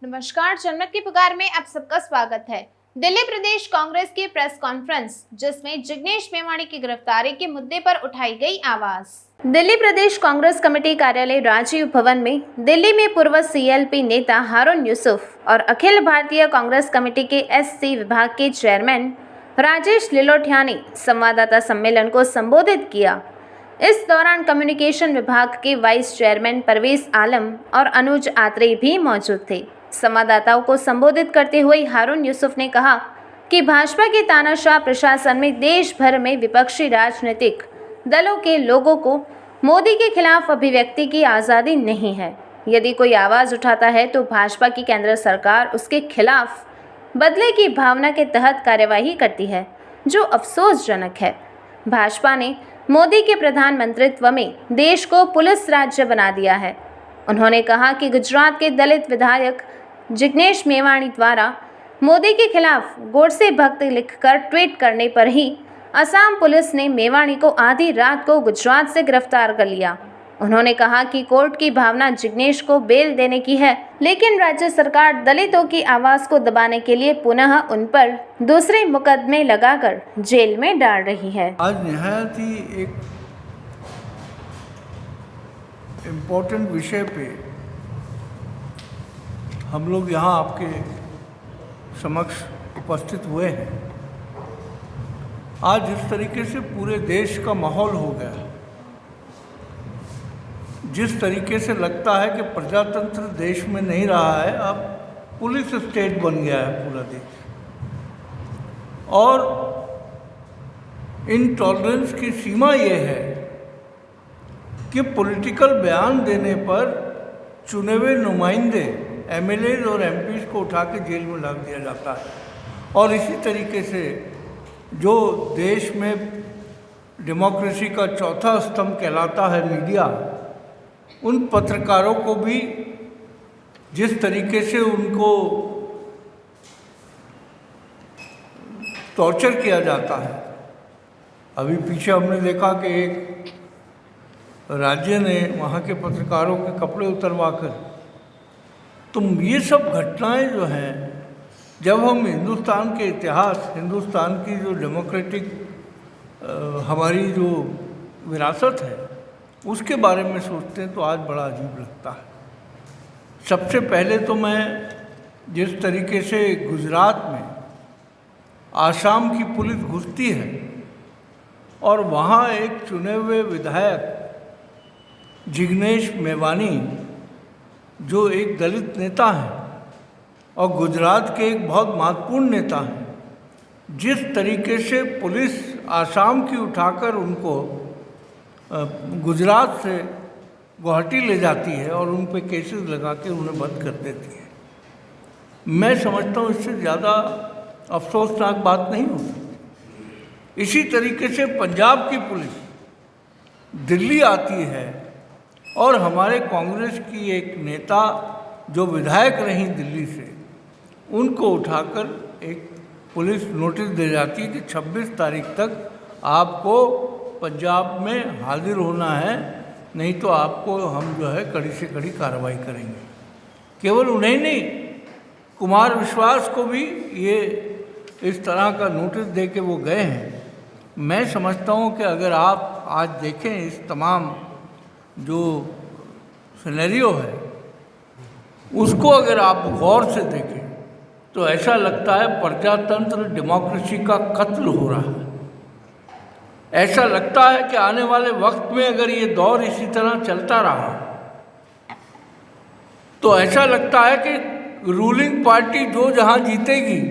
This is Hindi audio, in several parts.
नमस्कार, जनमत की पुकार में आप सबका स्वागत है। दिल्ली प्रदेश कांग्रेस की प्रेस कॉन्फ्रेंस, जिसमें जिग्नेश मेवाणी की गिरफ्तारी के मुद्दे पर उठाई गई आवाज। दिल्ली प्रदेश कांग्रेस कमेटी कार्यालय राजीव भवन में दिल्ली में पूर्व सीएलपी नेता हारून यूसुफ और अखिल भारतीय कांग्रेस कमेटी के एससी विभाग के चेयरमैन राजेश लिलोठिया ने संवाददाता सम्मेलन को संबोधित किया। इस दौरान कम्युनिकेशन विभाग के वाइस चेयरमैन परवेज आलम और अनुज आत्रेय भी मौजूद थे। संवाददाताओं को संबोधित करते हुए हारून यूसुफ ने कहा कि भाजपा के तानाशाह प्रशासन में देश भर में विपक्षी राजनीतिक दलों के लोगों को मोदी के खिलाफ अभिव्यक्ति की आज़ादी नहीं है। यदि कोई आवाज़ उठाता है तो भाजपा की केंद्र सरकार उसके खिलाफ बदले की भावना के तहत कार्यवाही करती है, जो अफसोसजनक है। भाजपा ने मोदी के प्रधानमंत्रित्व में देश को पुलिस राज्य बना दिया है। उन्होंने कहा कि गुजरात के दलित विधायक जिग्नेश मेवाणी द्वारा मोदी के खिलाफ गोडसे भक्त लिखकर ट्वीट करने पर ही असम पुलिस ने मेवाणी को आधी रात को गुजरात से गिरफ्तार कर लिया। उन्होंने कहा कि कोर्ट की भावना जिग्नेश को बेल देने की है, लेकिन राज्य सरकार दलितों की आवाज़ को दबाने के लिए पुनः उन पर दूसरे मुकदमे लगाकर जेल में डाल रही है। आज निहायत ही एक इम्पोर्टेंट विषय पे हम लोग यहाँ आपके समक्ष उपस्थित हुए हैं। आज जिस तरीके से पूरे देश का माहौल हो गया, जिस तरीके से लगता है कि प्रजातंत्र देश में नहीं रहा है, अब पुलिस स्टेट बन गया है पूरा देश, और इनटॉलरेंस की सीमा ये है कि पॉलिटिकल बयान देने पर चुने हुए नुमाइंदे एमएलए और एमपीज को उठा के जेल में डाल दिया जाता है। और इसी तरीके से जो देश में डेमोक्रेसी का चौथा स्तंभ कहलाता है मीडिया, उन पत्रकारों को भी जिस तरीके से उनको टॉर्चर किया जाता है। अभी पीछे हमने देखा कि एक राज्य ने वहाँ के पत्रकारों के कपड़े उतरवा कर, तो ये सब घटनाएं जो हैं, जब हम हिंदुस्तान के इतिहास, हिंदुस्तान की जो डेमोक्रेटिक हमारी जो विरासत है, उसके बारे में सोचते हैं तो आज बड़ा अजीब लगता है। सबसे पहले तो मैं जिस तरीके से गुजरात में आसाम की पुलिस घुसती है और वहाँ एक चुने हुए विधायक जिग्नेश मेवाणी, जो एक दलित नेता है और गुजरात के एक बहुत महत्वपूर्ण नेता हैं, जिस तरीके से पुलिस आसाम की उठाकर उनको गुजरात से गुवाहाटी ले जाती है और उन पे केसेस लगा के उन्हें बंद कर देती है, मैं समझता हूँ इससे ज़्यादा अफसोसनाक बात नहीं हो सकती। इसी तरीके से पंजाब की पुलिस दिल्ली आती है और हमारे कांग्रेस की एक नेता जो विधायक रही दिल्ली से, उनको उठाकर एक पुलिस नोटिस दे जाती है कि 26 तारीख तक आपको पंजाब में हाजिर होना है, नहीं तो आपको हम जो है कड़ी से कड़ी कार्रवाई करेंगे। केवल उन्हें नहीं, कुमार विश्वास को भी ये इस तरह का नोटिस दे के वो गए हैं। मैं समझता हूँ कि अगर आप आज देखें इस तमाम जो सिनेरियो है, उसको अगर आप गौर से देखें तो ऐसा लगता है प्रजातंत्र डेमोक्रेसी का कत्ल हो रहा है। ऐसा लगता है कि आने वाले वक्त में अगर ये दौर इसी तरह चलता रहा तो ऐसा लगता है कि रूलिंग पार्टी जो जहां जीतेगी,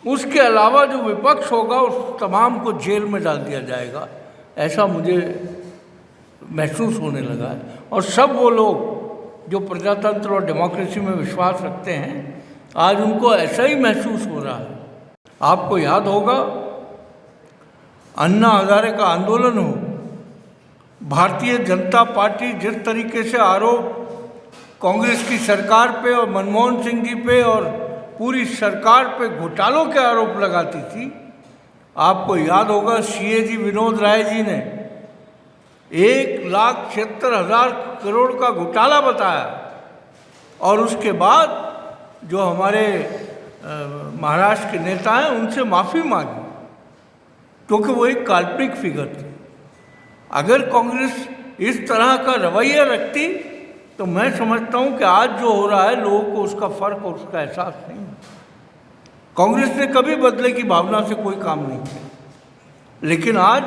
उसके अलावा जो विपक्ष होगा उस तमाम को जेल में डाल दिया जाएगा। ऐसा मुझे महसूस होने लगा है। और सब वो लोग जो प्रजातंत्र और डेमोक्रेसी में विश्वास रखते हैं, आज उनको ऐसा ही महसूस हो रहा है। आपको याद होगा, अन्ना हजारे का आंदोलन हो, भारतीय जनता पार्टी जिस तरीके से आरोप कांग्रेस की सरकार पे और मनमोहन सिंह जी पे और पूरी सरकार पे घोटालों के आरोप लगाती थी। आपको याद होगा सीएजी विनोद राय जी ने 1,76,000 करोड़ का घोटाला बताया और उसके बाद जो हमारे महाराष्ट्र के नेता हैं उनसे माफ़ी मांगी, क्योंकि वो एक काल्पनिक फिगर थे। अगर कांग्रेस इस तरह का रवैया रखती तो मैं समझता हूँ कि आज जो हो रहा है लोगों को उसका फ़र्क और उसका एहसास नहीं है। कांग्रेस ने कभी बदले की भावना से कोई काम नहीं किया, लेकिन आज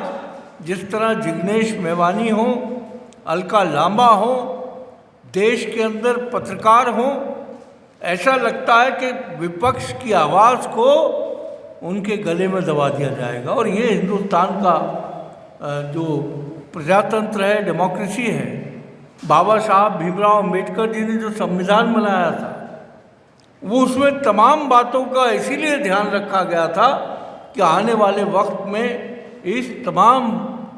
जिस तरह जिग्नेश मेवानी हो, अलका लांबा हो, देश के अंदर पत्रकार हो, ऐसा लगता है कि विपक्ष की आवाज़ को उनके गले में दबा दिया जाएगा। और ये हिंदुस्तान का जो प्रजातंत्र है, डेमोक्रेसी है, बाबा साहब भीमराव अंबेडकर जी ने जो संविधान बनाया था वो उसमें तमाम बातों का इसीलिए ध्यान रखा गया था कि आने वाले वक्त में इस तमाम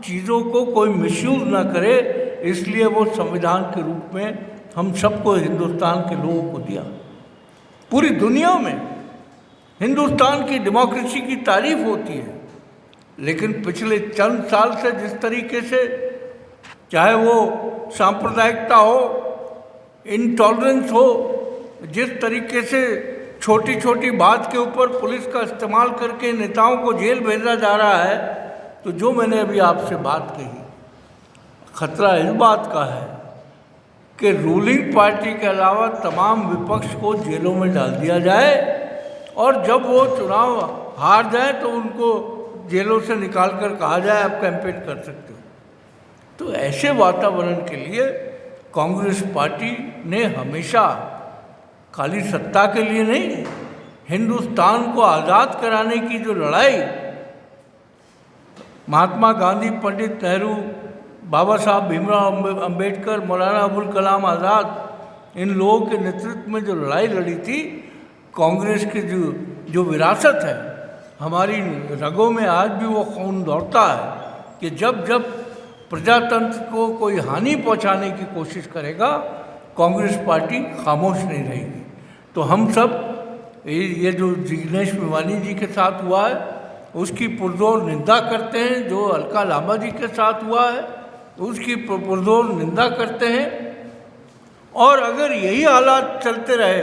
चीज़ों को कोई मिसयूज़ ना करे, इसलिए वो संविधान के रूप में हम सबको, हिंदुस्तान के लोगों को दिया। पूरी दुनिया में हिंदुस्तान की डेमोक्रेसी की तारीफ होती है, लेकिन पिछले चंद साल से जिस तरीके से, चाहे वो सांप्रदायिकता हो, इंटॉलरेंस हो, जिस तरीके से छोटी छोटी बात के ऊपर पुलिस का इस्तेमाल करके नेताओं को जेल भेजा जा रहा है, तो जो मैंने अभी आपसे बात कही, खतरा इस बात का है कि रूलिंग पार्टी के अलावा तमाम विपक्ष को जेलों में डाल दिया जाए और जब वो चुनाव हार जाए तो उनको जेलों से निकाल कर कहा जाए आप कैंपेन कर सकते हो। तो ऐसे वातावरण के लिए कांग्रेस पार्टी ने हमेशा खाली सत्ता के लिए नहीं, हिंदुस्तान को आज़ाद कराने की जो लड़ाई महात्मा गांधी, पंडित नेहरू, बाबा साहब भीमराव अंबेडकर, मौलाना अबुल कलाम आज़ाद, इन लोगों के नेतृत्व में जो लड़ाई लड़ी थी, कांग्रेस की जो विरासत है हमारी रगों में आज भी वो खून दौड़ता है कि जब जब प्रजातंत्र को कोई हानि पहुंचाने की कोशिश करेगा कांग्रेस पार्टी खामोश नहीं रहेगी। तो हम सब ये जो जिग्नेश मेवानी जी के साथ हुआ है उसकी पुरजोर निंदा करते हैं, जो अलका लांबा जी के साथ हुआ है उसकी पुरजोर निंदा करते हैं, और अगर यही हालात चलते रहे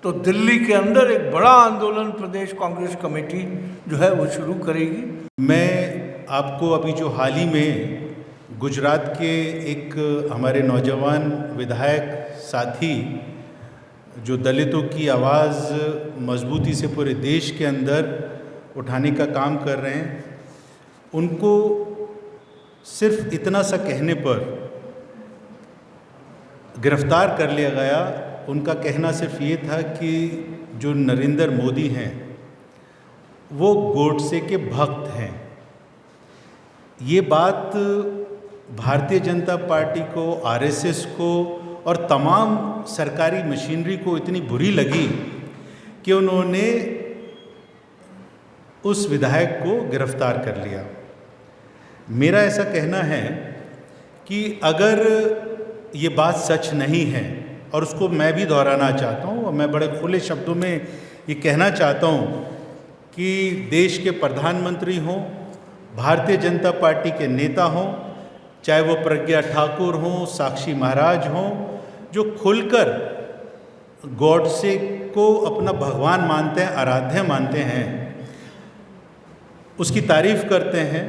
तो दिल्ली के अंदर एक बड़ा आंदोलन प्रदेश कांग्रेस कमेटी जो है वो शुरू करेगी। मैं आपको अभी जो हाल ही में गुजरात के एक हमारे नौजवान विधायक साथी जो दलितों की आवाज़ मजबूती से पूरे देश के अंदर उठाने का काम कर रहे हैं, उनको सिर्फ इतना सा कहने पर गिरफ्तार कर लिया गया। उनका कहना सिर्फ ये था कि जो नरेंद्र मोदी हैं वो गोडसे के भक्त हैं। ये बात भारतीय जनता पार्टी को, आरएसएस को और तमाम सरकारी मशीनरी को इतनी बुरी लगी कि उन्होंने उस विधायक को गिरफ्तार कर लिया। मेरा ऐसा कहना है कि अगर ये बात सच नहीं है, और उसको मैं भी दोहराना चाहता हूँ और मैं बड़े खुले शब्दों में ये कहना चाहता हूँ कि देश के प्रधानमंत्री हों, भारतीय जनता पार्टी के नेता हों, चाहे वो प्रज्ञा ठाकुर हों, साक्षी महाराज हों, जो खुलकर गॉडसे को अपना भगवान मानते हैं, आराध्य मानते हैं, उसकी तारीफ करते हैं,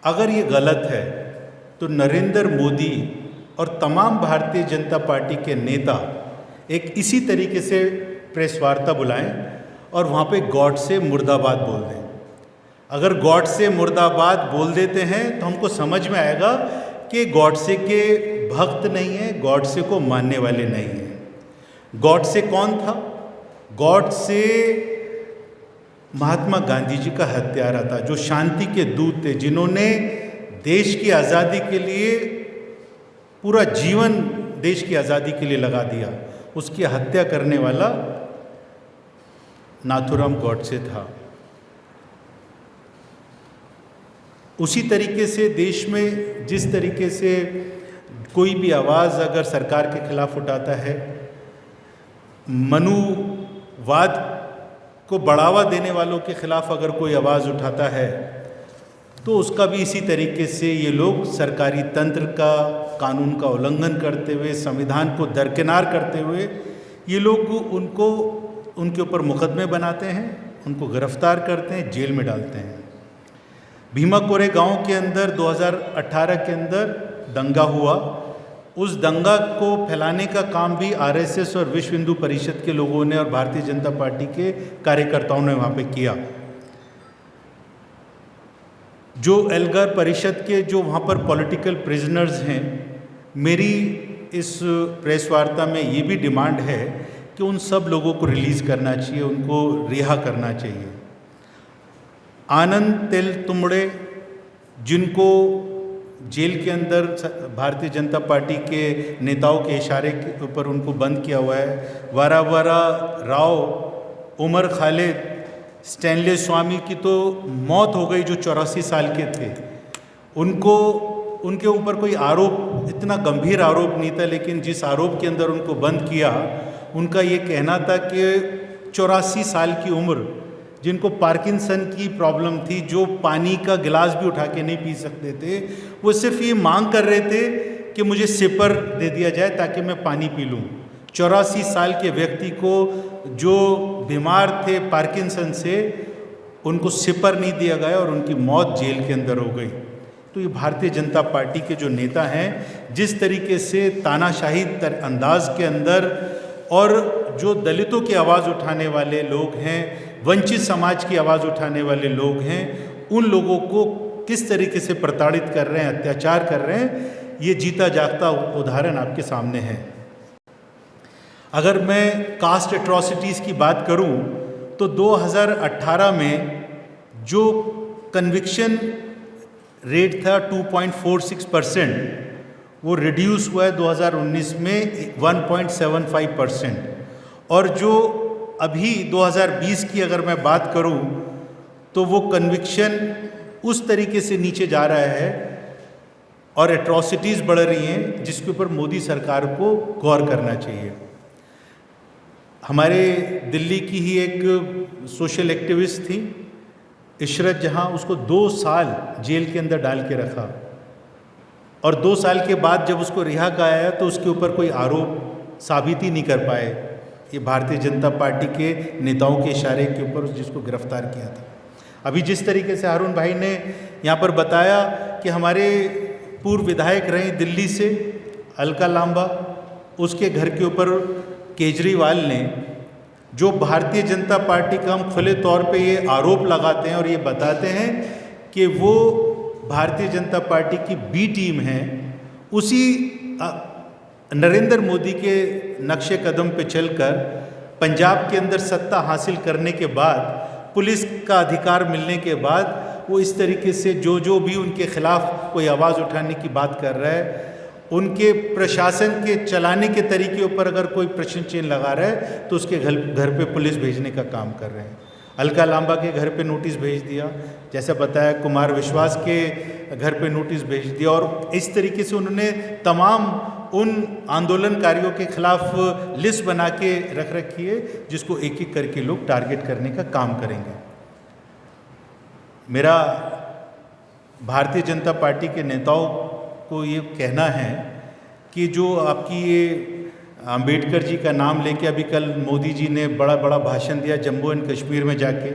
अगर ये गलत है तो नरेंद्र मोदी और तमाम भारतीय जनता पार्टी के नेता एक इसी तरीके से प्रेस वार्ता बुलाएं और वहाँ पे गॉडसे मुर्दाबाद बोल दें। अगर गॉडसे मुर्दाबाद बोल देते हैं तो हमको समझ में आएगा कि गॉडसे के भक्त नहीं हैं, गॉडसे को मानने वाले नहीं हैं। गॉडसे कौन था? गॉडसे महात्मा गांधी जी का हत्यारा था, जो शांति के दूत थे, जिन्होंने देश की आज़ादी के लिए पूरा जीवन देश की आज़ादी के लिए लगा दिया। उसकी हत्या करने वाला नाथूराम गॉडसे था। उसी तरीके से देश में जिस तरीके से कोई भी आवाज़ अगर सरकार के खिलाफ उठाता है, मनुवाद को बढ़ावा देने वालों के खिलाफ अगर कोई आवाज़ उठाता है, तो उसका भी इसी तरीके से ये लोग सरकारी तंत्र का, कानून का उल्लंघन करते हुए, संविधान को दरकिनार करते हुए ये लोग उनके ऊपर मुकदमे बनाते हैं, उनको गिरफ्तार करते हैं, जेल में डालते हैं। भीमा कोरे गांव के अंदर 2018 के अंदर दंगा हुआ। उस दंगा को फैलाने का काम भी आरएसएस और विश्व हिंदू परिषद के लोगों ने और भारतीय जनता पार्टी के कार्यकर्ताओं ने वहाँ पे किया। जो एल्गार परिषद के जो वहाँ पर पॉलिटिकल प्रिजनर्स हैं, मेरी इस प्रेस वार्ता में ये भी डिमांड है कि उन सब लोगों को रिलीज़ करना चाहिए, उनको रिहा करना चाहिए। आनंद तेल तुमड़े, जिनको जेल के अंदर भारतीय जनता पार्टी के नेताओं के इशारे के ऊपर उनको बंद किया हुआ है। वारावारा राव, उमर खालिद, स्टैनले स्वामी की तो मौत हो गई जो 84 साल के थे। उनके ऊपर कोई आरोप, इतना गंभीर आरोप नहीं था, लेकिन जिस आरोप के अंदर उनको बंद किया, उनका ये कहना था कि 84 साल की उम्र, जिनको पार्किंसन की प्रॉब्लम थी, जो पानी का गिलास भी उठा के नहीं पी सकते थे, वो सिर्फ ये मांग कर रहे थे कि मुझे सिपर दे दिया जाए ताकि मैं पानी पी लूँ। 84 साल के व्यक्ति को, जो बीमार थे पार्किंसन से, उनको सिपर नहीं दिया गया और उनकी मौत जेल के अंदर हो गई। तो ये भारतीय जनता पार्टी के जो नेता हैं, जिस तरीके से तानाशाही अंदाज के अंदर, और जो दलितों की आवाज़ उठाने वाले लोग हैं, वंचित समाज की आवाज़ उठाने वाले लोग हैं, उन लोगों को किस तरीके से प्रताड़ित कर रहे हैं, अत्याचार कर रहे हैं, ये जीता जागता उदाहरण आपके सामने है। अगर मैं कास्ट एट्रॉसिटीज़ की बात करूं तो 2018 में जो कन्विक्शन रेट था 2.46%, वो रिड्यूस हुआ है 2019 में 1.75%। और जो अभी 2020 की अगर मैं बात करूं तो वो कन्विक्शन उस तरीके से नीचे जा रहा है और एट्रॉसिटीज़ बढ़ रही हैं, जिसके ऊपर मोदी सरकार को गौर करना चाहिए। हमारे दिल्ली की ही एक सोशल एक्टिविस्ट थी इशरत जहां, उसको 2 साल जेल के अंदर डाल के रखा, और 2 साल के बाद जब उसको रिहा कराया तो उसके ऊपर कोई आरोप साबित ही नहीं कर पाए। ये भारतीय जनता पार्टी के नेताओं के इशारे के ऊपर जिसको गिरफ्तार किया था। अभी जिस तरीके से हारून भाई ने यहाँ पर बताया कि हमारे पूर्व विधायक रहे दिल्ली से अलका लांबा, उसके घर के ऊपर केजरीवाल ने, जो भारतीय जनता पार्टी का हम खुले तौर पे ये आरोप लगाते हैं और ये बताते हैं कि वो भारतीय जनता पार्टी की बी टीम है, उसी नरेंद्र मोदी के नक्शे कदम पे चलकर पंजाब के अंदर सत्ता हासिल करने के बाद, पुलिस का अधिकार मिलने के बाद, वो इस तरीके से जो भी उनके खिलाफ कोई आवाज़ उठाने की बात कर रहा है, उनके प्रशासन के चलाने के तरीके ऊपर अगर कोई प्रश्न चिन्ह लगा रहा है तो उसके घर पे पुलिस भेजने का काम कर रहे हैं। अलका लांबा के घर पे नोटिस भेज दिया, जैसा बताया कुमार विश्वास के घर पे नोटिस भेज दिया, और इस तरीके से उन्होंने तमाम उन आंदोलनकारियों के खिलाफ लिस्ट बना के रख रखी है, जिसको एक एक करके लोग टारगेट करने का काम करेंगे। मेरा भारतीय जनता पार्टी के नेताओं को ये कहना है कि जो आपकी ये अंबेडकर जी का नाम लेके अभी कल मोदी जी ने बड़ा भाषण दिया जम्मू एंड कश्मीर में जाके,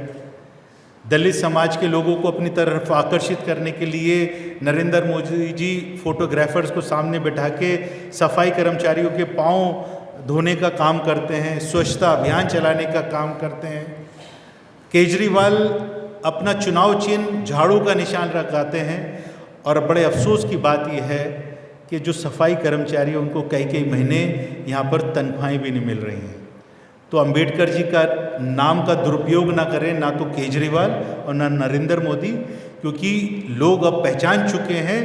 दलित समाज के लोगों को अपनी तरफ आकर्षित करने के लिए नरेंद्र मोदी जी फोटोग्राफर्स को सामने बैठा के सफाई कर्मचारियों के पाँव धोने का काम करते हैं, स्वच्छता अभियान चलाने का काम करते हैं। केजरीवाल अपना चुनाव चिन्ह झाड़ू का निशान लगाते हैं, और बड़े अफसोस की बात यह है कि जो सफाई कर्मचारी हैं उनको कई महीने यहाँ पर तनख्वाहें भी नहीं मिल रही हैं। तो अंबेडकर जी का नाम का दुरुपयोग ना करें, ना तो केजरीवाल और ना नरेंद्र मोदी, क्योंकि लोग अब पहचान चुके हैं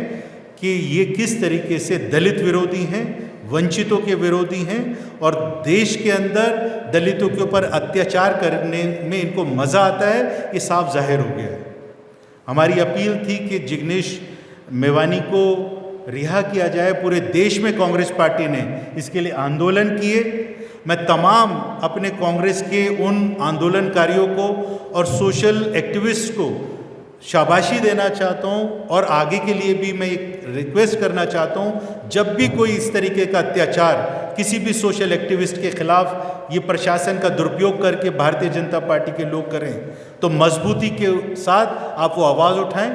कि ये किस तरीके से दलित विरोधी हैं, वंचितों के विरोधी हैं, और देश के अंदर दलितों के ऊपर अत्याचार करने में इनको मज़ा आता है, ये साफ जाहिर हो गया है। हमारी अपील थी कि जिग्नेश मेवानी को रिहा किया जाए। पूरे देश में कांग्रेस पार्टी ने इसके लिए आंदोलन किए। मैं तमाम अपने कांग्रेस के उन आंदोलनकारियों को और सोशल एक्टिविस्ट को शाबाशी देना चाहता हूं, और आगे के लिए भी मैं एक रिक्वेस्ट करना चाहता हूं, जब भी कोई इस तरीके का अत्याचार किसी भी सोशल एक्टिविस्ट के खिलाफ ये प्रशासन का दुरुपयोग करके भारतीय जनता पार्टी के लोग करें, तो मजबूती के साथ आप वो आवाज़ उठाएं।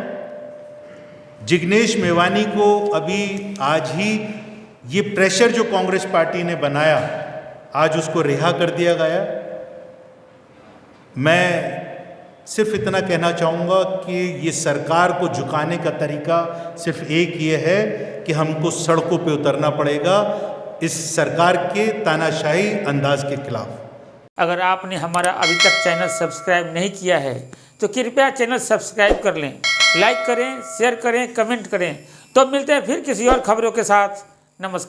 जिग्नेश मेवानी को अभी आज ही ये प्रेशर जो कांग्रेस पार्टी ने बनाया, आज उसको रिहा कर दिया गया। मैं सिर्फ इतना कहना चाहूँगा कि ये सरकार को झुकाने का तरीका सिर्फ एक ये है कि हमको सड़कों पे उतरना पड़ेगा इस सरकार के तानाशाही अंदाज के खिलाफ। अगर आपने हमारा अभी तक चैनल सब्सक्राइब नहीं किया है तो कृपया चैनल सब्सक्राइब कर लें, लाइक करें, शेयर करें, कमेंट करें। तो मिलते हैं फिर किसी और खबरों के साथ। नमस्कार।